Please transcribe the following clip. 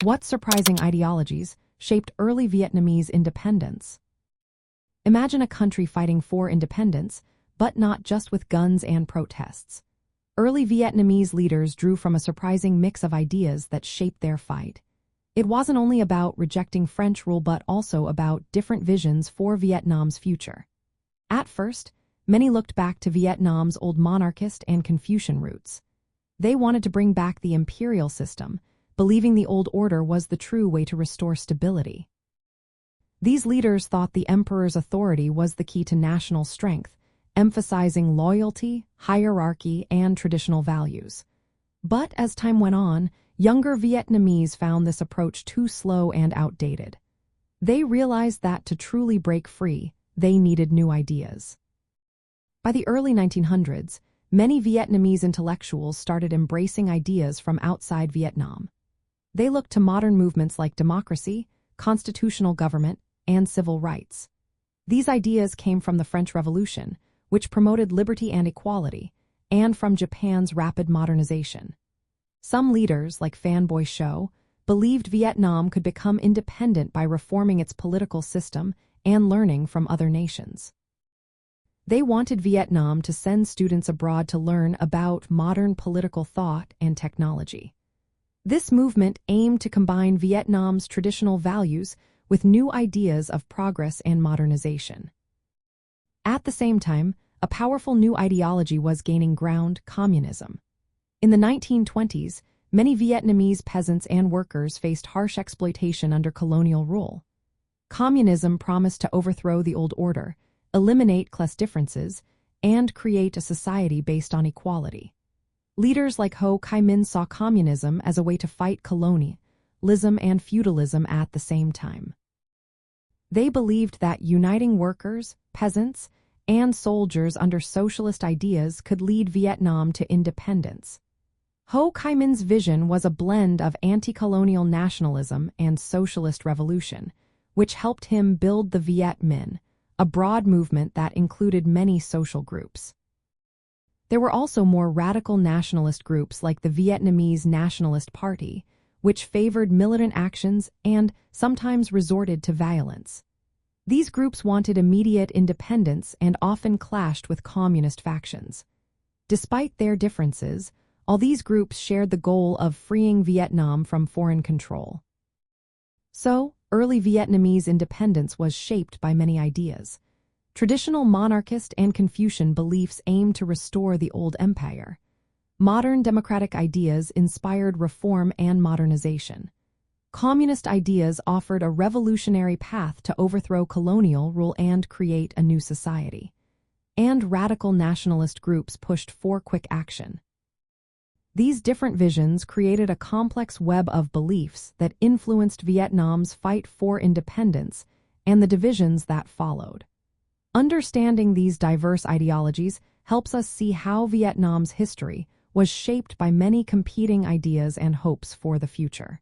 What surprising ideologies shaped early Vietnamese independence? Imagine a country fighting for independence, but not just with guns and protests. Early Vietnamese leaders drew from a surprising mix of ideas that shaped their fight. It wasn't only about rejecting French rule but also about different visions for Vietnam's future. At first, many looked back to Vietnam's old monarchist and Confucian roots. They wanted to bring back the imperial system, believing the old order was the true way to restore stability. These leaders thought the emperor's authority was the key to national strength, emphasizing loyalty, hierarchy, and traditional values. But as time went on, younger Vietnamese found this approach too slow and outdated. They realized that to truly break free, they needed new ideas. By the early 1900s, many Vietnamese intellectuals started embracing ideas from outside Vietnam. They looked to modern movements like democracy, constitutional government, and civil rights. These ideas came from the French Revolution, which promoted liberty and equality, and from Japan's rapid modernization. Some leaders, like Phan Boi Chau, believed Vietnam could become independent by reforming its political system and learning from other nations. They wanted Vietnam to send students abroad to learn about modern political thought and technology. This movement aimed to combine Vietnam's traditional values with new ideas of progress and modernization. At the same time, a powerful new ideology was gaining ground: communism. In the 1920s, many Vietnamese peasants and workers faced harsh exploitation under colonial rule. Communism promised to overthrow the old order, eliminate class differences, and create a society based on equality. Leaders like Ho Chi Minh saw communism as a way to fight colonialism and feudalism at the same time. They believed that uniting workers, peasants, and soldiers under socialist ideas could lead Vietnam to independence. Ho Chi Minh's vision was a blend of anti-colonial nationalism and socialist revolution, which helped him build the Viet Minh, a broad movement that included many social groups. There were also more radical nationalist groups like the Vietnamese Nationalist Party, which favored militant actions and sometimes resorted to violence. These groups wanted immediate independence and often clashed with communist factions. Despite their differences, all these groups shared the goal of freeing Vietnam from foreign control. So, early Vietnamese independence was shaped by many ideas. Traditional monarchist and Confucian beliefs aimed to restore the old empire. Modern democratic ideas inspired reform and modernization. Communist ideas offered a revolutionary path to overthrow colonial rule and create a new society. And radical nationalist groups pushed for quick action. These different visions created a complex web of beliefs that influenced Vietnam's fight for independence and the divisions that followed. Understanding these diverse ideologies helps us see how Vietnam's history was shaped by many competing ideas and hopes for the future.